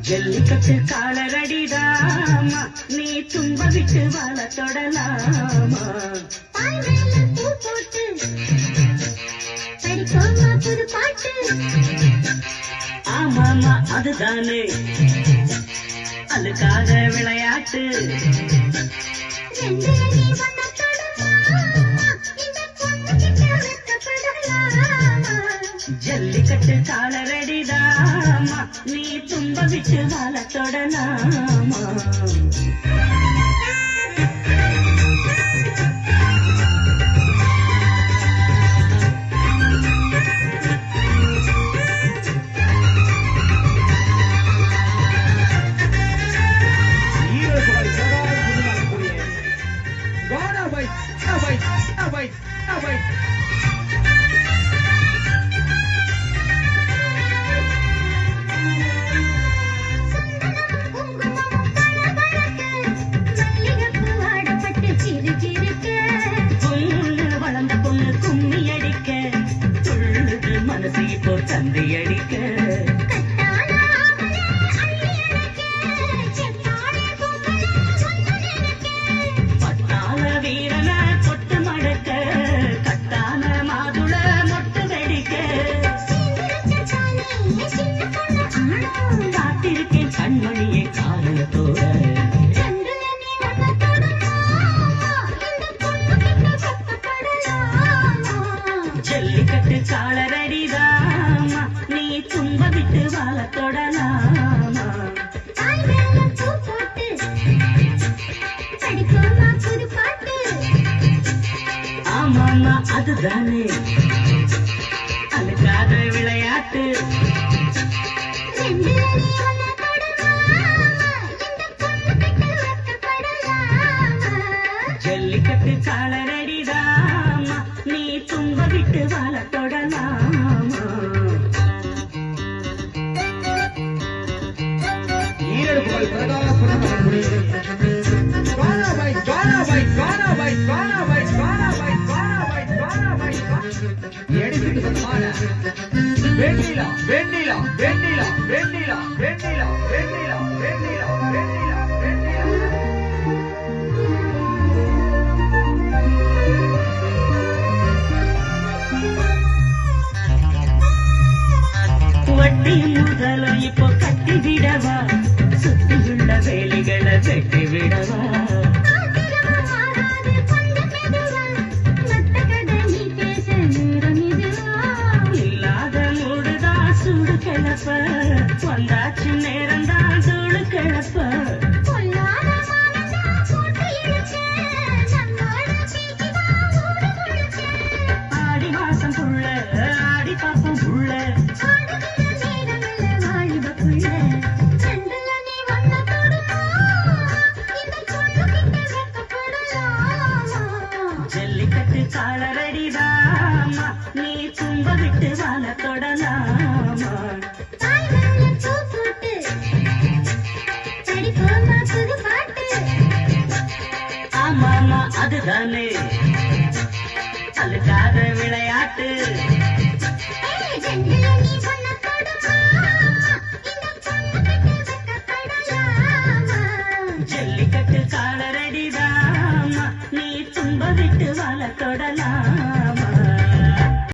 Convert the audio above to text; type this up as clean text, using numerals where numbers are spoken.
ஜல்லிக்கட்டு காலரடிதாமா நீ தும்ப விட்டு வாழ தொடலாமா ஆமாமா அதுதானே அதுக்காக விளையாட்டு ஜல்லிக்கட்டு காலரடிதாமா நீ தும்ப விட்டு வாழ தொடலாமா கண்மணியை காரணத்தோட ஜல்லிக்கட்டு காலரடிதாமா நீ தும்ப விட்டு வாழ தொடலாமா ஆமாமா அதுதானே அதுக்காக விளையாட்டு ஜல்லிக்கட்டு காலரடிதாமா நீ தும்ப விட்டு வாழ தொடலாமா வெண்ணிலா வெண்ணிலா வெண்ணிலா வெண்ணிலா வெண்ணிலா வெண்ணிலா வெண்ணிலா வெண்ணிலா வெண்ணிலா வட்டி முதலும் இப்போ கட்டி விடவா சுத்தியுள்ள வேலிகளை வெட்டி விடவா வந்தாச்சு நேரம்தான் தூளு கிளப்ப ஆடி மாசம் புள்ள ஆடி பாப்பம் புள்ள ஜல்லிக்கட்டு காலரடிதாமா நீ தும்ப விட்டு வாழ தொடலாமா ஆமாமா அதுதானே அதுக்காக விளையாட்டு